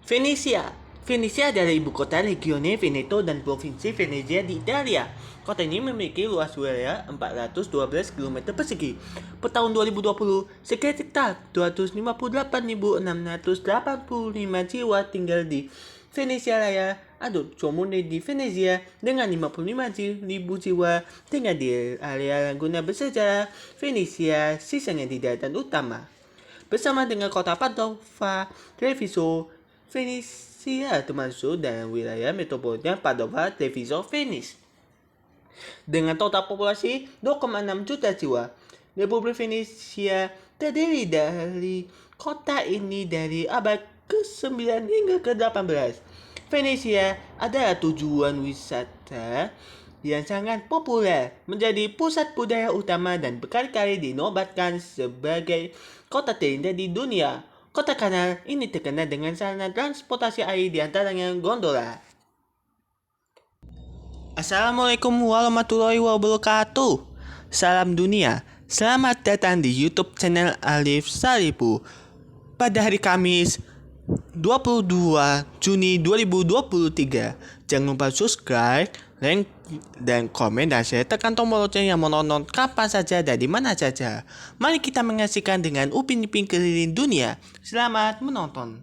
Venesia. Venesia adalah ibu kota Regione Veneto dan Provinsi Venezia di Italia. Kota ini memiliki luas wilayah 412 km persegi. Per tahun 2020, sekitar 258.685 jiwa tinggal di Venesia Raya atau Comune di Venezia dengan 55.000 jiwa tinggal di area Laguna bersejarah Venesia, sisanya di daratan utama. Bersama dengan kota Padova, Treviso, Venesia termasuk dalam wilayah metropolitan Padova, Treviso, Venice. Dengan total populasi 2,6 juta jiwa, Republik Venesia terdiri dari kota ini dari abad ke-9 hingga ke-18. Venesia adalah tujuan wisata yang sangat populer, menjadi pusat budaya utama dan berkali-kali dinobatkan sebagai kota terindah di dunia. Kota kanal ini terkenal dengan sarana transportasi air di antaranya gondola. Assalamualaikum warahmatullahi wabarakatuh. Salam dunia. Selamat datang di YouTube channel Alif Salipu. Pada hari Kamis 22 Juni 2023. Jangan lupa subscribe, like, dan komen, dan share. Tekan tombol lonceng yang menonton kapan saja dan di mana saja. Mari kita menyaksikan dengan Upin Ipin keliling dunia. Selamat menonton.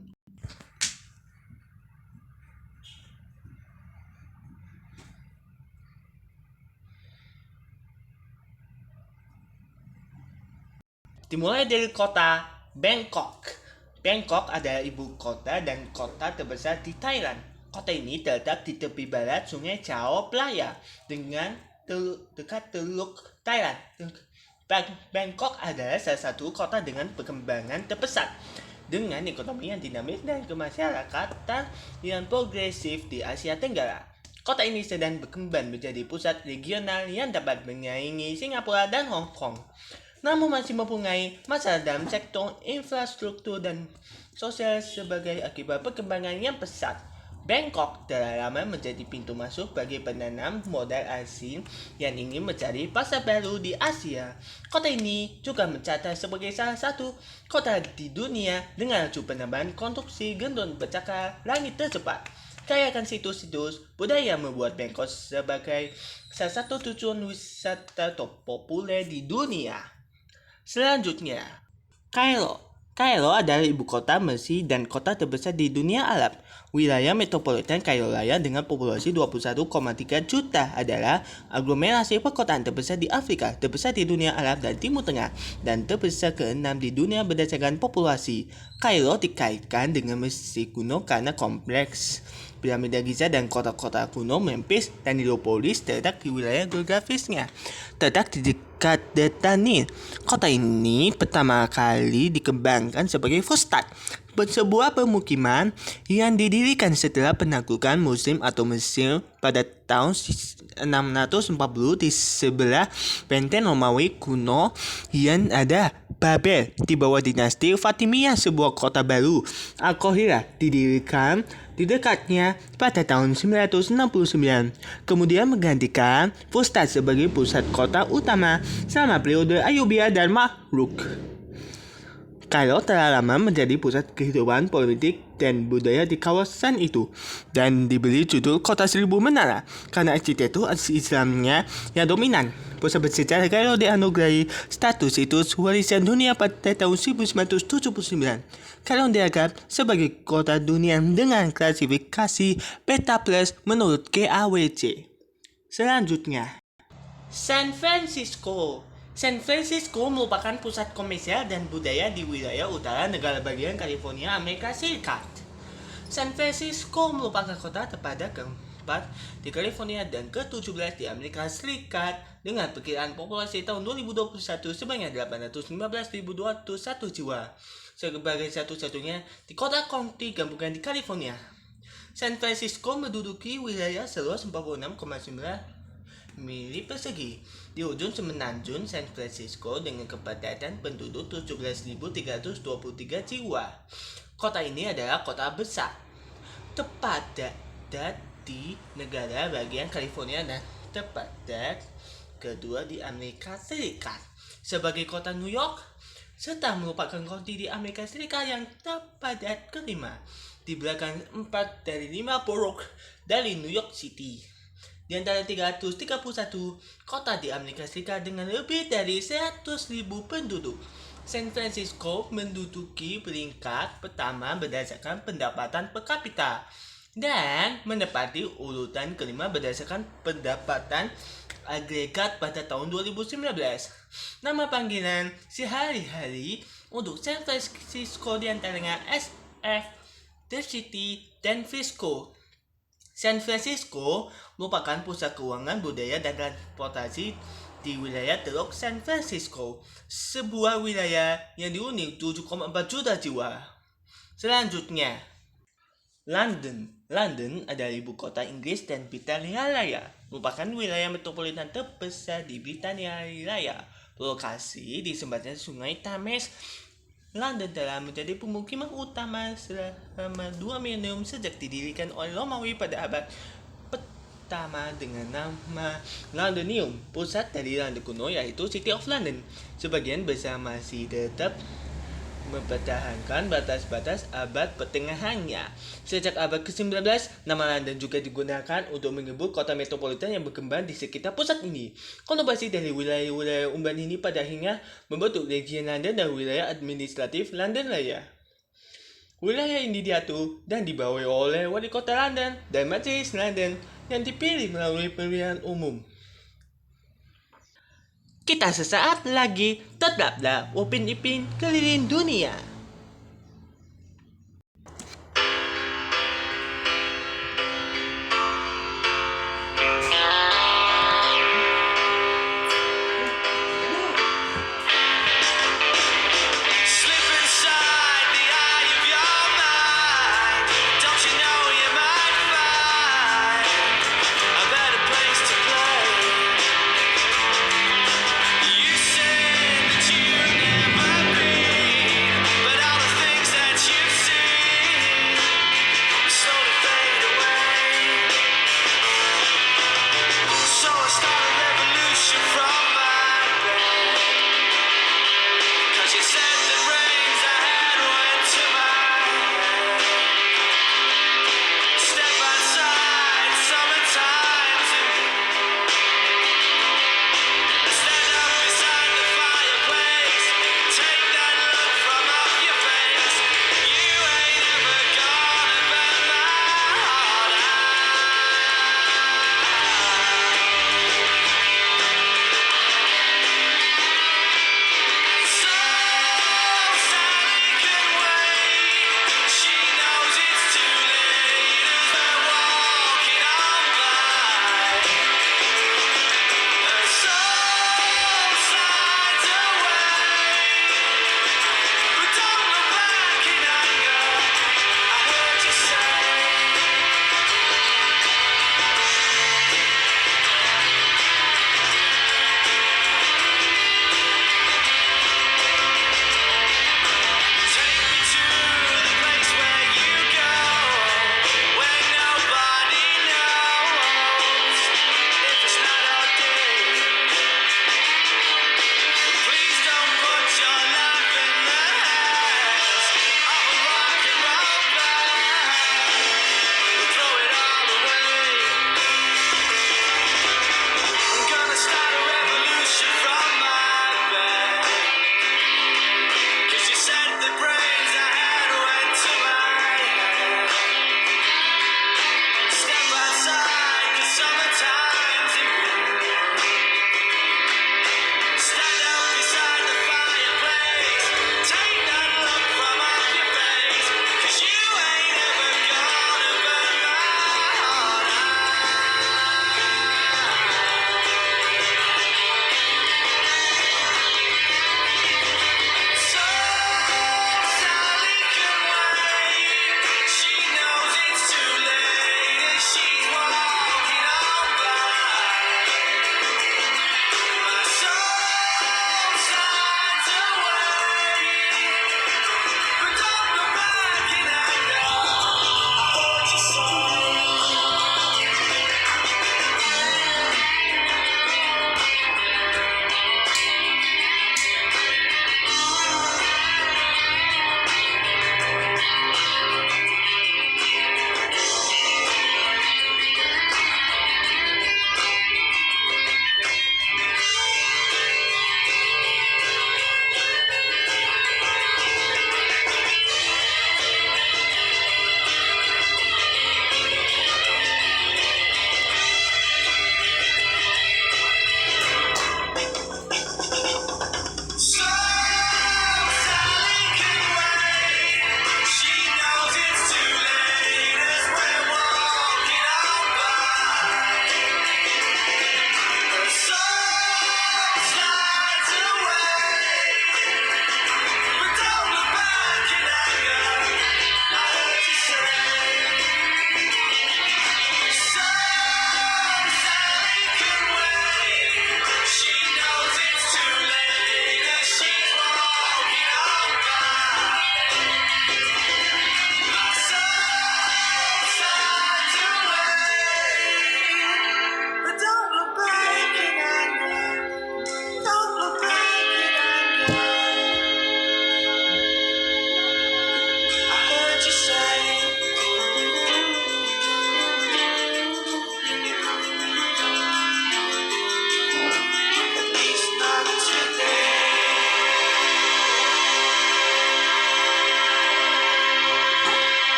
Dimulai dari kota Bangkok. Bangkok adalah ibu kota dan kota terbesar di Thailand. Kota ini terletak di tepi barat Sungai Chao Phraya dengan dekat Teluk Thailand. Bangkok adalah salah satu kota dengan perkembangan terpesat dengan ekonomi yang dinamis dan kemasyarakatan yang progresif di Asia Tenggara. Kota ini sedang berkembang menjadi pusat regional yang dapat menyaingi Singapura dan Hong Kong, namun masih mempunyai masalah dalam sektor infrastruktur dan sosial sebagai akibat perkembangan yang pesat. Bangkok telah lama menjadi pintu masuk bagi penanam modal asing yang ingin mencari pasar baru di Asia. Kota ini juga mencatat sebagai salah satu kota di dunia dengan laju penambahan konstruksi gedung bercakar langit tercepat. Kaya akan situs-situs budaya membuat Bangkok sebagai salah satu tujuan wisata terpopuler di dunia. Selanjutnya, Kairo. Kairo adalah ibu kota Mesir dan kota terbesar di dunia Arab. Wilayah metropolitan Kairo Raya dengan populasi 21,3 juta adalah aglomerasi perkotaan terbesar di Afrika, terbesar di dunia Arab dan Timur Tengah, dan terbesar ke-6 di dunia berdasarkan populasi. Kairo dikaitkan dengan Mesir kuno karena kompleks piramida Giza dan kota-kota kuno Memphis dan Heliopolis terletak di wilayah geografisnya. Terletak di dekat Delta Nil. Kota ini pertama kali dikembangkan sebagai Fustat, sebuah pemukiman yang didirikan setelah penaklukan Muslim atau Mesir pada tahun 640 di sebelah benteng Romawi kuno yang ada Babel di bawah dinasti Fatimiyah. Sebuah kota baru, Al-Qahirah, didirikan di dekatnya pada tahun 969, kemudian menggantikan Fustat sebagai pusat kota utama selama periode Ayyubiyah dan Mamluk. Kairo telah lama menjadi pusat kehidupan politik dan budaya di kawasan itu dan diberi judul Kota Seribu Menara karena arsitektur Islamnya yang dominan. Pusat bersejarah Kairo dianugerahi status situs warisan dunia pada tahun 1979. Kairo dianggap sebagai kota dunia dengan klasifikasi Beta Plus menurut GAWC. Selanjutnya, San Francisco. San Francisco merupakan pusat komersial dan budaya di wilayah utara negara bagian California, Amerika Serikat. San Francisco merupakan kota terpadat keempat di California dan ke-17 di Amerika Serikat dengan perkiraan populasi tahun 2021 sebanyak 815.201 jiwa, sebagai satu-satunya di kota county gabungan di California. San Francisco menduduki wilayah seluas 46,9 mili persegi di ujung semenanjung San Francisco dengan kepadatan penduduk 17.323 jiwa. Kota ini adalah kota besar terpadat di negara bagian California dan terpadat kedua di Amerika Serikat. Sebagai kota New York serta merupakan county di Amerika Serikat yang terpadat kelima. di belakang 4 dari 5 borough dari New York City. Di antara 331 kota di Amerika Serikat dengan lebih dari 100.000 penduduk, San Francisco menduduki peringkat pertama berdasarkan pendapatan per kapita dan menempati urutan kelima berdasarkan pendapatan agregat pada tahun 2019. Nama panggilan sehari-hari untuk San Francisco diantaranya SF, The City, dan Frisco. San Francisco merupakan pusat keuangan, budaya, dan transportasi di wilayah Teluk San Francisco, sebuah wilayah yang dihuni 7,4 juta jiwa. Selanjutnya, London adalah ibu kota Inggris dan Britania Raya, merupakan wilayah metropolitan terbesar di Britania Raya. Lokasi di sepanjang Sungai Thames, London telah menjadi pemukiman utama selama 2 milenium sejak didirikan oleh Romawi pada abad pertama dengan nama Londonium, pusat dari London kuno yaitu City of London. Sebagian besar masih tetap mempertahankan batas-batas abad pertengahannya. Sejak abad ke-19, nama London juga digunakan untuk menyebut kota metropolitan yang berkembang di sekitar pusat ini. Konumersi dari wilayah-wilayah umban ini pada akhirnya membentuk region London dan wilayah administratif London Raya. Wilayah ini diatur dan dibawahi oleh Wali Kota London dan Majelis London yang dipilih melalui pemilihan umum. Kita sesaat lagi tetaplah Upin Ipin keliling dunia. You said that you've never been.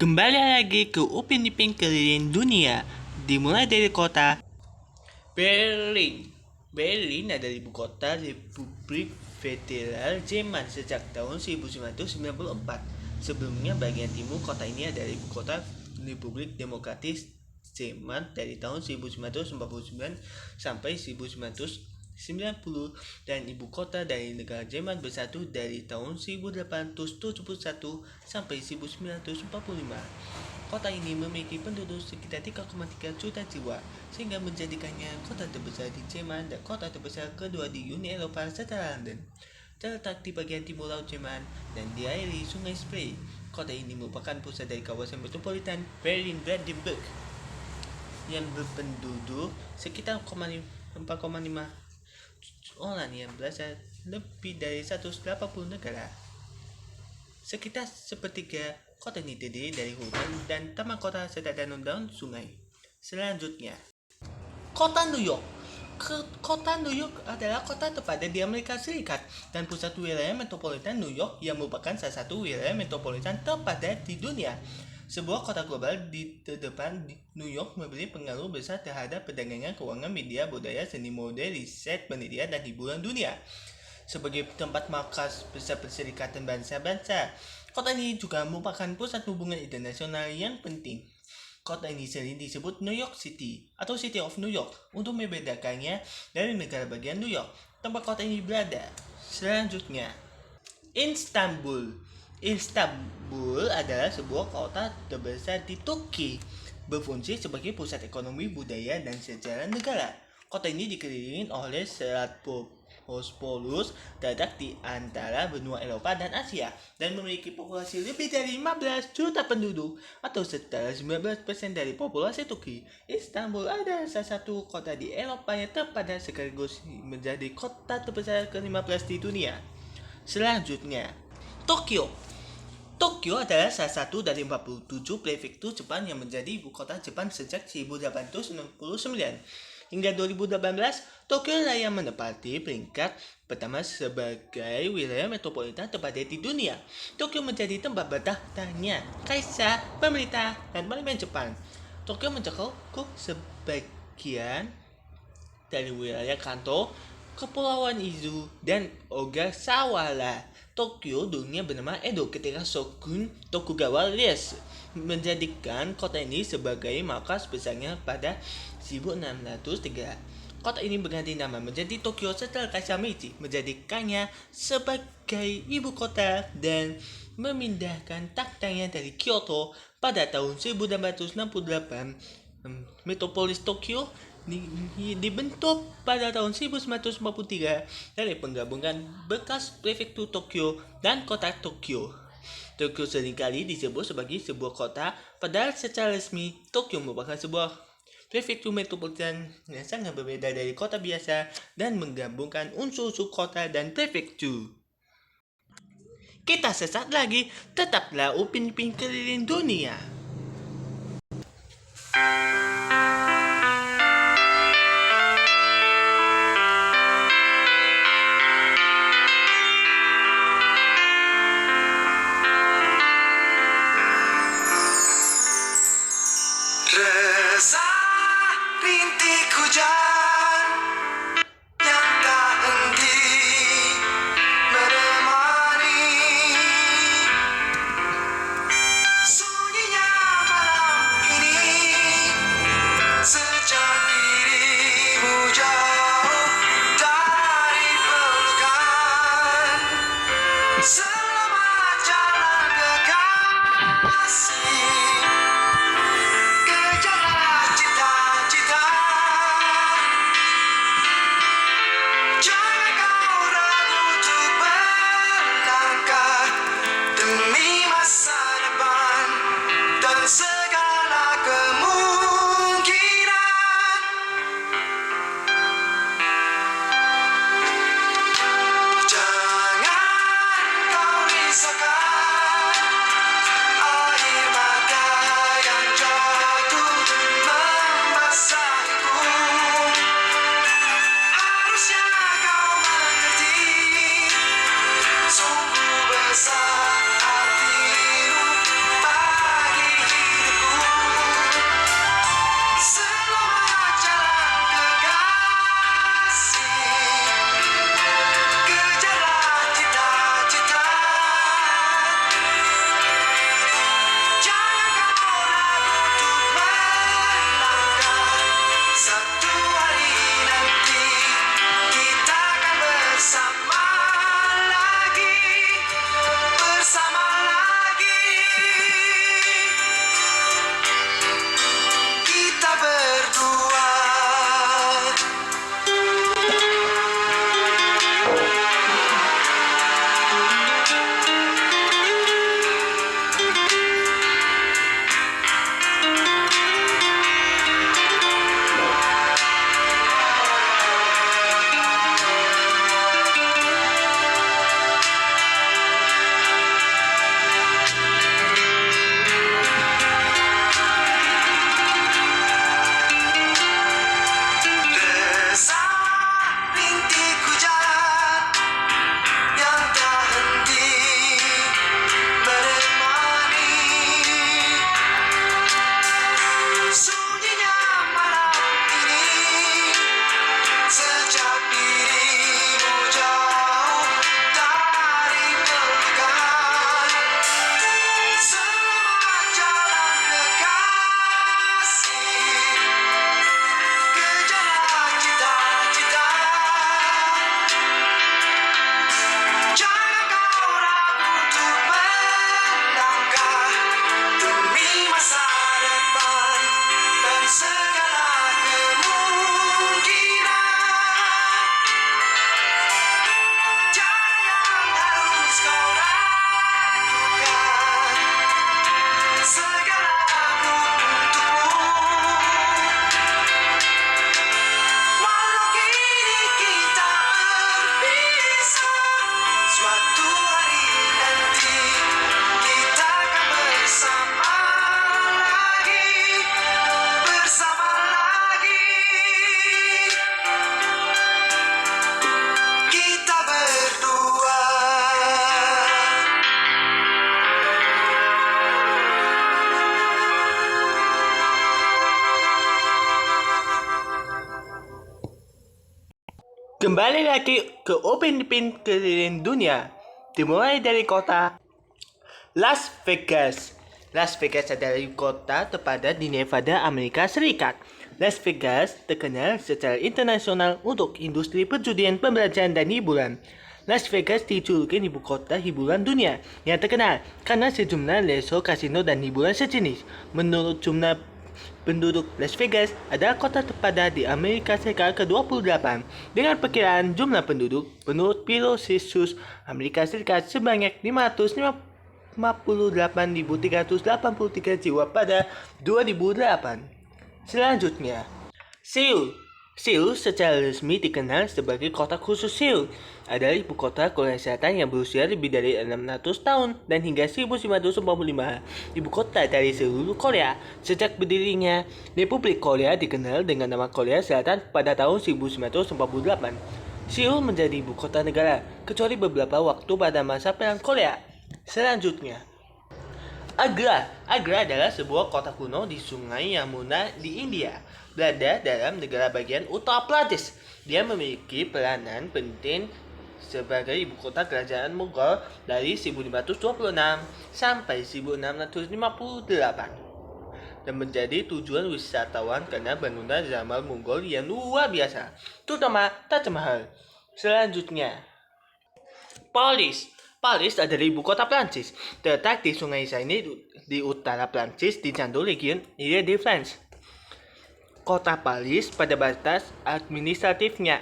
Kembali lagi ke Upin Ipin keliling dunia. Dimulai dari kota Berlin. Berlin adalah ibu kota Republik Federal Jerman sejak tahun 1994. Sebelumnya bagian timur kota ini adalah ibu kota Republik Demokratis Jerman dari tahun 1949 sampai 1990 dan ibu kota dari negara Jerman Bersatu dari tahun 1871 sampai 1945. Kota ini memiliki penduduk sekitar 3,3 juta jiwa, sehingga menjadikannya kota terbesar di Jerman dan kota terbesar kedua di Uni Eropa setelah London. Terletak di bagian timur Laut Jerman dan diairi Sungai Spree. Kota ini merupakan pusat dari kawasan metropolitan Berlin-Brandenburg yang berpenduduk sekitar 4,5 orang yang berasal lebih dari 180 negara. Sekitar sepertiga kota ini terdiri dari hutan dan taman kota serta danau-danau sungai. Selanjutnya, kota New York. Kota New York adalah kota terpadat di Amerika Serikat dan pusat wilayah metropolitan New York yang merupakan salah satu wilayah metropolitan terpadat di dunia. Sebuah kota global di terdepan, New York memberi pengaruh besar terhadap perdagangan, keuangan, media, budaya, seni, mode, riset, pendidikan, dan hiburan dunia. Sebagai tempat markas besar Perserikatan Bangsa-Bangsa, kota ini juga merupakan pusat hubungan internasional yang penting. Kota ini sering disebut New York City atau City of New York untuk membedakannya dari negara bagian New York, tempat kota ini berada. Selanjutnya, Istanbul. Istanbul adalah sebuah kota terbesar di Turki, berfungsi sebagai pusat ekonomi, budaya, dan sejarah negara. Kota ini dikelilingi oleh Selat Bosporus, terletak di antara benua Eropa dan Asia, dan memiliki populasi lebih dari 15 juta penduduk, atau setara 19% dari populasi Turki. Istanbul adalah salah satu kota di Eropa yang terpadat sekaligus menjadi kota terbesar ke-15 di dunia. Selanjutnya, Tokyo. Tokyo adalah salah satu dari 47 prefektur Jepang yang menjadi ibu kota Jepang sejak 1869. Hingga 2018, Tokyo raya menempati peringkat pertama sebagai wilayah metropolitan terpadat di dunia. Tokyo menjadi tempat bertakhtanya kaisar, pemerintah, dan parlemen Jepang. Tokyo mencakup sebagian dari wilayah Kanto, Kepulauan Izu, dan Ogasawara. Tokyo dulunya bernama Edo ketika Shogun Tokugawa Ieyasu menjadikan kota ini sebagai markas besarnya pada 1603. Kota ini berganti nama menjadi Tokyo setelah Kaisar Meiji menjadikannya sebagai ibu kota dan memindahkan taktanya dari Kyoto pada tahun 1868. Metropolis Tokyo dibentuk pada tahun 1943 dari penggabungan bekas prefektur Tokyo dan kota Tokyo. Tokyo seringkali disebut sebagai sebuah kota, padahal secara resmi Tokyo merupakan sebuah prefektur metropolitan yang sangat berbeda dari kota biasa dan menggabungkan unsur-unsur kota dan prefektur. Kita sesaat lagi, tetaplah Upin Ipin keliling dunia. Resah rintik hujan yang tak henti menemani sunyinya malam ini sejak dirimu jauh dari pelukan. Selamat jalan kekasih. Kejarlah cita-cita, jangan kau ragu untuk melangkah demi masa depan dan segala kemungkinan. Jangan kau kau ragukan segala aku untukmu. Walau kini kita berpisah, suatu hari nanti kita akan bersama lagi, bersama lagi. Kita berdua. Kembali lagi ke Upin Ipin keliling dunia. Dimulai dari kota Las Vegas. Las Vegas adalah ibu kota terpadat di Nevada, Amerika Serikat. Las Vegas terkenal secara internasional untuk industri perjudian, pembelanjaan, dan hiburan. Las Vegas dijuluki ibu kota hiburan dunia yang terkenal karena sejumlah resort, kasino, dan hiburan sejenis. Menurut jumlah penduduk, Las Vegas adalah kota terpadat di Amerika Serikat ke-28 dengan perkiraan jumlah penduduk menurut Biro Sensus Amerika Serikat sebanyak 558.383 jiwa pada 2008. Selanjutnya, Seoul. Seoul secara resmi dikenal sebagai kota khusus Seoul. Adalah ibu kota Korea Selatan yang berusia lebih dari 600 tahun dan hingga 1945 ibu kota dari seluruh Korea. Sejak berdirinya, Republik Korea dikenal dengan nama Korea Selatan pada tahun 1948. Seoul menjadi ibu kota negara, kecuali beberapa waktu pada masa Perang Korea. Selanjutnya, Agra. Agra adalah sebuah kota kuno di Sungai Yamuna di India. Berada dalam negara bagian utara Pradesh. Dia memiliki peranan penting sebagai ibu kota kerajaan Mughal dari 1526 sampai 1658 dan menjadi tujuan wisatawan karena bangunan zaman Mongol yang luar biasa, terutama Taj Mahal. Selanjutnya, Paris. Paris adalah ibu kota Prancis, terletak di Sungai Seine di utara Prancis di jantung region Ile-de-France. Kota Paris pada batas administratifnya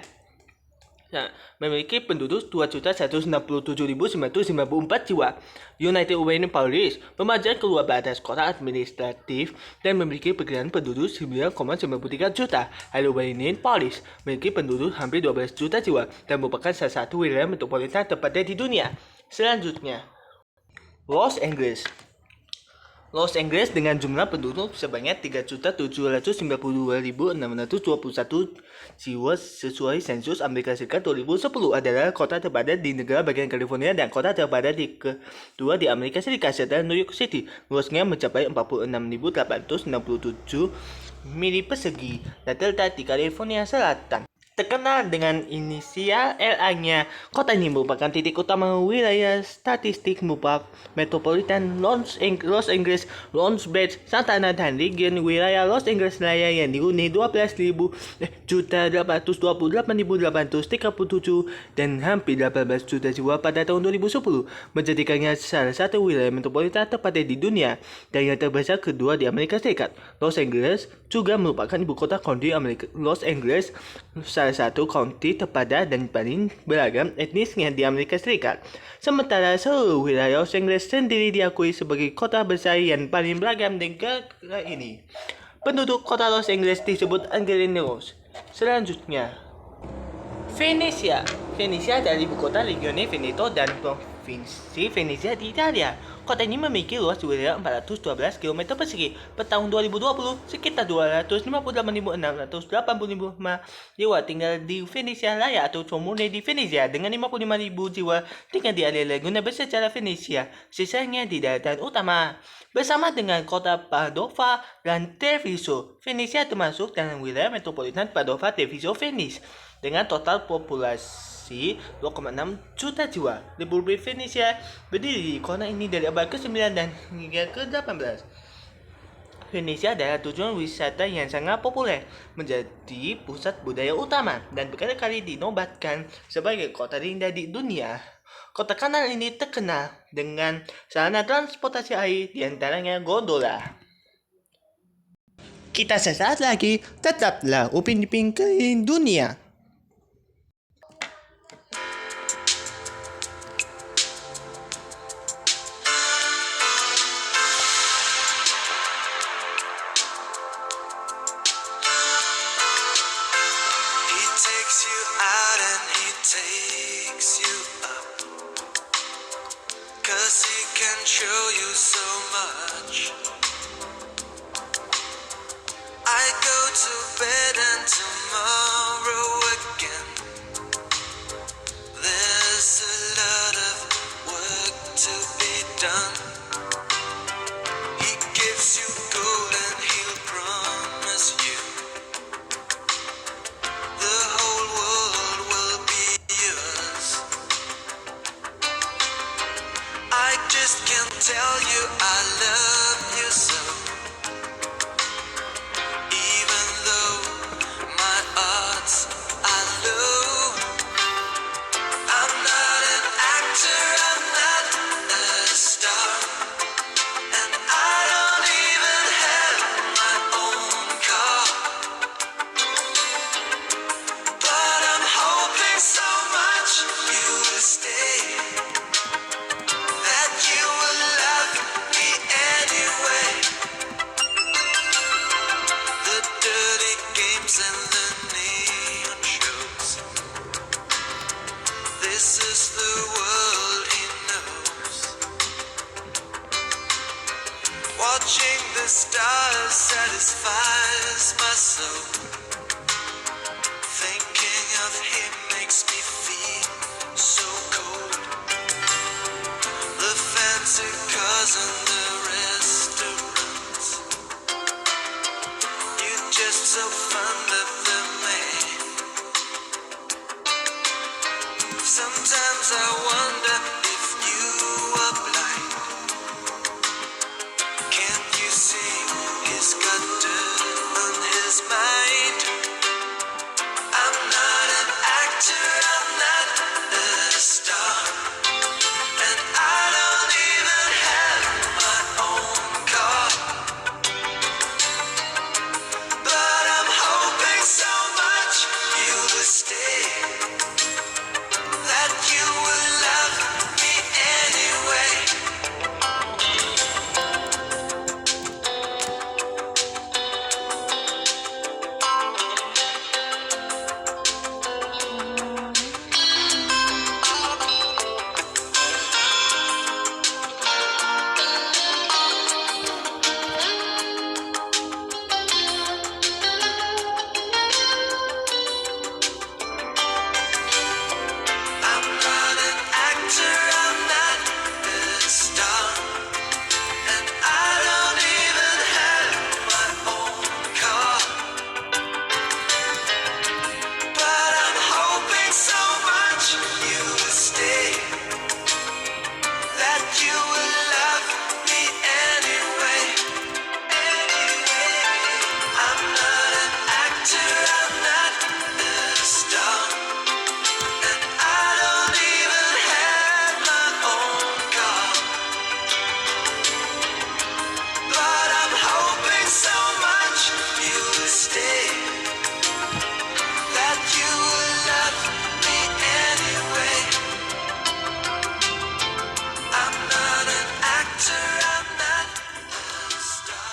memiliki penduduk 2.167.994 jiwa. United Wayne Paris memanjang keluar batas kota administratif dan memiliki perkiraan penduduk 9,93 juta. Wayne Paris memiliki penduduk hampir 12 juta jiwa dan merupakan salah satu wilayah metropolitan terpadat di dunia. Selanjutnya, Los Angeles. Los Angeles dengan jumlah penduduk sebanyak 3.792.621 jiwa sesuai sensus Amerika Serikat 2010 adalah kota terpadat di negara bagian California dan kota terpadat kedua di Amerika Serikat setelah New York City. Luasnya mencapai 46.867 mili persegi dan terletak di California Selatan. Terkenal dengan inisial LA-nya, kota ini merupakan titik utama wilayah statistik metropolitan Los Angeles, Long Beach, Santa Ana, dan region wilayah Los Angeles Raya yang dihuni 12.828.837 dan hampir 18 juta jiwa pada tahun 2010, menjadikannya salah satu wilayah metropolitan terpadat di dunia dan yang terbesar kedua di Amerika Serikat. Los Angeles juga merupakan ibu kota county Amerika. Los Angeles salah satu county terpadat dan paling beragam etnisnya di Amerika Serikat. Sementara seluruh wilayah Los Angeles sendiri diakui sebagai kota besar yang paling beragam di negara ini. Penduduk kota Los Angeles disebut Angelenos. Selanjutnya, Venesia. Venesia adalah ibu kota Regione Veneto dan provinsi Venesia di Italia. Kota ini memiliki luas wilayah 412 km persegi. Per tahun 2020, sekitar 258.685 jiwa tinggal di Venesia Raya atau Comune di Venezia dengan 55.000 jiwa tinggal di area Laguna secara Venesia, sisanya di daratan utama. Bersama dengan kota Padova dan Treviso, Venesia termasuk dalam wilayah metropolitan Padova, Treviso, Venice dengan total populasi 2,6 juta jiwa. Republik Venesia berdiri di kota ini dari abad ke-9 dan hingga ke-18. Venesia adalah tujuan wisata yang sangat populer, menjadi pusat budaya utama, dan berkali-kali dinobatkan sebagai kota terindah di dunia. Kota kanal ini terkenal dengan sarana transportasi air, diantaranya gondola. Kita sesaat lagi, tetaplah Upin Ipin keliling dunia. can show you so much. I go to bed and tomorrow again. There's a lot of work to be done. He gives you gold and he'll promise you the whole world will be yours. I just can't tell you I love you so. Even though my odds are low, I'm not an actor, I'm not a star, and I don't even have my own car. But I'm hoping so much you will stay, that you will love me anyway. The dirty games and the neon shows, this is the world he knows. Watching the stars satisfies my soul. Thinking of him makes me feel so cold. The fancy cars and the restaurants, you're just so fond of the man. Sometimes I wonder if you are blind. Can't you see he's got dirt on his mind? I'm not an actor, I'm not a star, and I don't even have my own car. But I'm hoping so much you will stay, that you will love me anyway. I'm not an actor, I'm not a star, and I don't even have my own car. But I'm hoping so much you will stay, that you will love me anyway. I'm not an actor, I'm not a star, and I don't even have my own car. But I'm hoping so much you will stay, that you will love me anyway. I'm not an actor, I'm not a star.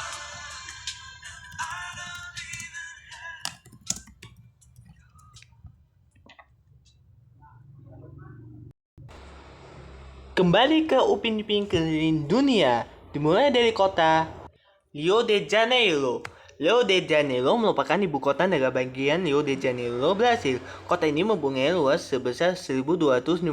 I don't even. Kembali ke Upin Ipin keliling dunia, dimulai dari kota Rio de Janeiro. Rio de Janeiro merupakan ibu kota negara bagian Rio de Janeiro, Brasil. Kota ini mempunyai luas sebesar 1.256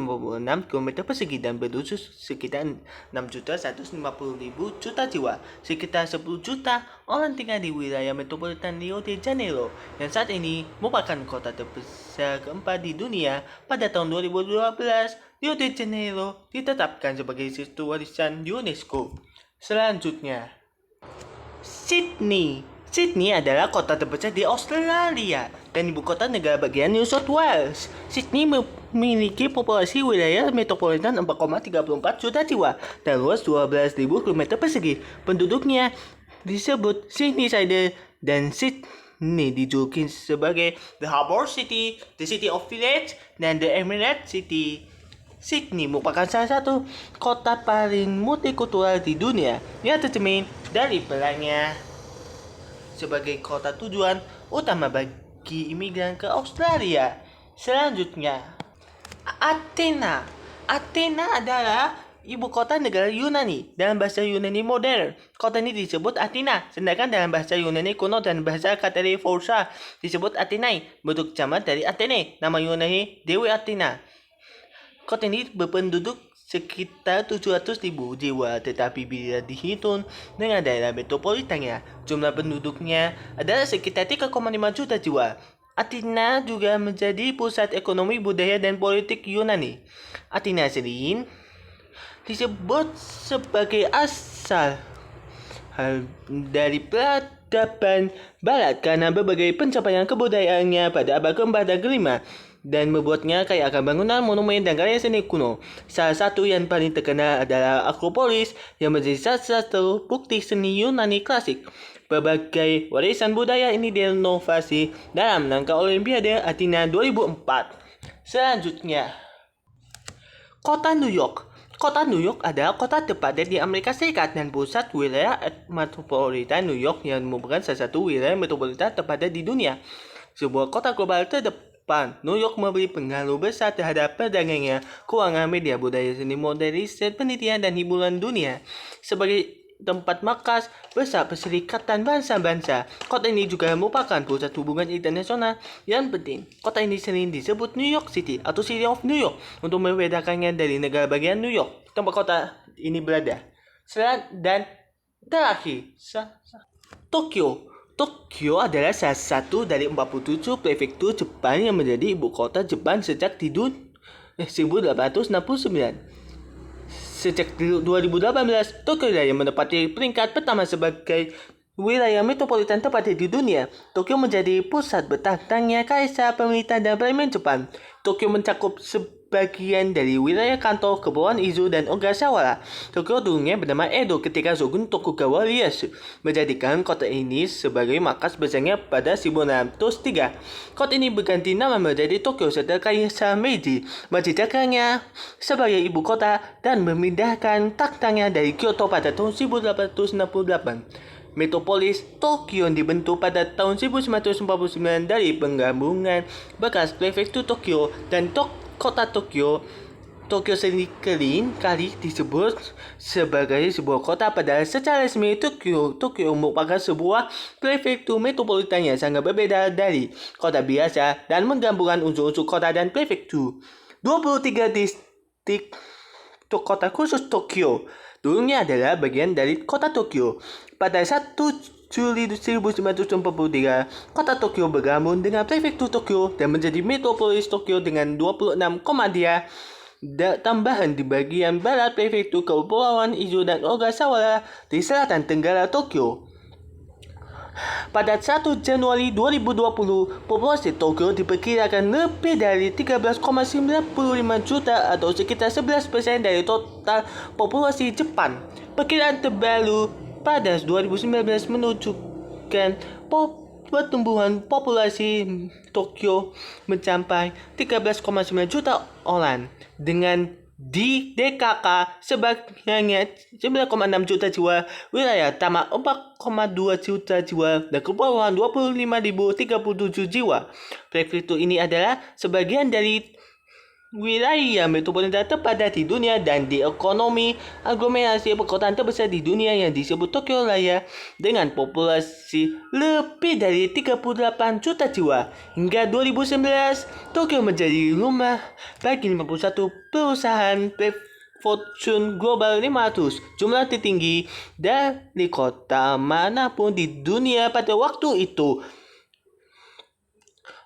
km persegi dan penduduk sekitar 6.150.000 juta jiwa. Sekitar 10 juta orang tinggal di wilayah metropolitan Rio de Janeiro, yang saat ini merupakan kota terbesar keempat di dunia. Pada tahun 2012, Rio de Janeiro ditetapkan sebagai situs warisan UNESCO. Selanjutnya, Sydney. Sydney adalah kota terbesar di Australia dan ibu kota negara bagian New South Wales. Sydney memiliki populasi wilayah metropolitan 4,34 juta jiwa dan luas 12.000 km persegi. Penduduknya disebut Sydneysider, dan Sydney dijuluki sebagai The Harbour City, The City of Village, dan The Emerald City. Sydney merupakan salah satu kota paling multikultural di dunia yang tercermin dari perannya sebagai kota tujuan utama bagi imigran ke Australia. Selanjutnya, Athena. Athena adalah ibu kota negara Yunani. Dalam bahasa Yunani modern, kota ini disebut Athena. Sedangkan dalam bahasa Yunani kuno dan bahasa Kataliforsa disebut Athenae, bentuk jamak dari Athene, nama Yunani Dewi Athena. Kota ini berpenduduk sekitar 700.000 jiwa, tetapi bila dihitung dengan daerah metropolitannya, jumlah penduduknya adalah sekitar 3,5 juta jiwa. Athena juga menjadi pusat ekonomi, budaya, dan politik Yunani. Athena sering disebut sebagai asal dari peradaban Barat karena berbagai pencapaian kebudayaannya pada abad ke-4 dan ke-5 dan membuatnya kaya akan bangunan, monumen, dan karya seni kuno. Salah satu yang paling terkenal adalah Akropolis yang menjadi salah satu bukti seni Yunani klasik. Berbagai warisan budaya ini direnovasi dalam rangka Olimpiade Athena 2004. Selanjutnya, Kota New York. Kota New York adalah kota terpadat di Amerika Serikat dan pusat wilayah metropolitan New York yang merupakan salah satu wilayah metropolitan terpadat di dunia. Sebuah kota global terdepan, New York memberi pengaruh besar terhadap perdagangan, keuangan, media, budaya, seni, mode, riset, penelitian, dan hiburan dunia. Sebagai tempat markas besar Perserikatan Bangsa-Bangsa, kota ini juga merupakan pusat hubungan internasional yang penting. Kota ini sering disebut New York City atau City of New York untuk membedakannya dari negara bagian New York, tempat kota ini berada. Dan terakhir, Tokyo. Tokyo adalah salah satu dari 47 prefektur Jepang yang menjadi ibu kota Jepang sejak 1869. Sejak 2018, Tokyo Wilayah menempati peringkat pertama sebagai wilayah metropolitan terpadat di dunia. Tokyo menjadi pusat bertandangnya kaisar, pemerintah, dan parlemen Jepang. Tokyo mencakup sebagian dari wilayah kanto, Kepulauan Izu, dan Ogasawara. Tokyo dulunya bernama Edo ketika Shogun Tokugawa Ieyasu menjadikan kota ini sebagai markas besarnya pada 1603. Kota ini berganti nama menjadi Tokyo setelah Kaisar Meiji menjadikannya sebagai ibu kota dan memindahkan taktanya dari Kyoto pada tahun 1868. Metropolis Tokyo dibentuk pada tahun 1949 dari penggabungan bekas prefektur Tokyo dan kota Tokyo. Tokyo seringkali disebut sebagai sebuah kota, padahal secara resmi Tokyo merupakan sebuah prefektur metropolitan yang sangat berbeda dari kota biasa dan menggabungkan unsur-unsur kota dan prefektur. 23 distrik kota khusus Tokyo dulunya adalah bagian dari kota Tokyo. Pada 1 Juli 1943, kota Tokyo bergabung dengan prefektur Tokyo dan menjadi metropolis Tokyo dengan 26 komandia tambahan di bagian barat prefektur Kepulauan Izu dan Ogasawara di selatan tenggara Tokyo. Pada 1 Januari 2020, populasi Tokyo diperkirakan lebih dari 13,95 juta atau sekitar 11% dari total populasi Jepang. Perkiraan terbaru pada 2019 menunjukkan pertumbuhan populasi Tokyo mencapai 13,9 juta orang dengan di DKK sebagiannya 9,6 juta jiwa, wilayah Tama 4,2 juta jiwa, dan kepulauan 25.037 jiwa. Prefektur ini adalah sebagian dari wilayah metropolitan terpadat di dunia dan di ekonomi aglomerasi perkotaan terbesar di dunia yang disebut Tokyo Raya dengan populasi lebih dari 38 juta jiwa. Hingga 2019, Tokyo menjadi rumah bagi 51 perusahaan Fortune Global 500, jumlah tertinggi dari kota manapun di dunia pada waktu itu.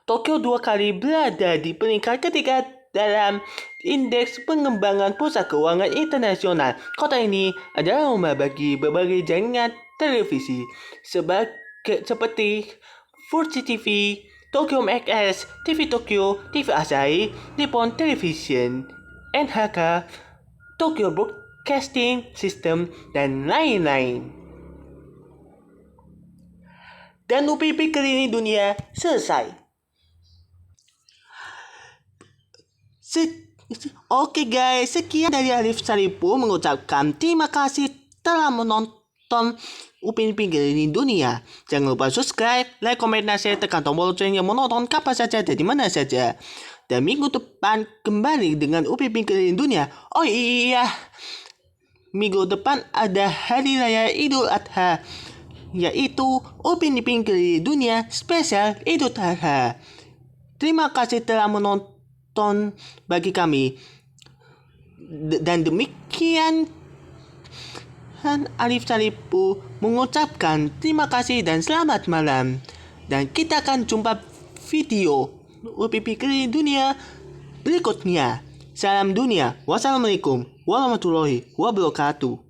Tokyo dua kali berada di peringkat ketiga dalam indeks pengembangan pusat keuangan internasional. Kota ini adalah rumah bagi berbagai jaringan televisi seperti Fuji TV, Tokyo MX, TV Tokyo, TV Asahi, Nippon Television, NHK, Tokyo Broadcasting System, dan lain-lain. Dan UPP keliling dunia selesai. Oke guys, sekian dari Arif Saripu mengucapkan terima kasih telah menonton Upin Ipin Keliling Dunia. Jangan lupa subscribe, like, komen, dan share, tekan tombol lonceng yang menonton kapan saja dan di mana saja. Dan minggu depan kembali dengan Upin Ipin Keliling Dunia. Oh iya, minggu depan ada Hari Raya Idul Adha, yaitu Upin Ipin Keliling Dunia spesial Idul Adha. Terima kasih telah menonton bagi kami. Dan demikian Arif Salipu mengucapkan terima kasih dan selamat malam. Dan kita akan jumpa video Upin Ipin Keliling Dunia berikutnya. Salam dunia. Wassalamualaikum warahmatullahi wabarakatuh.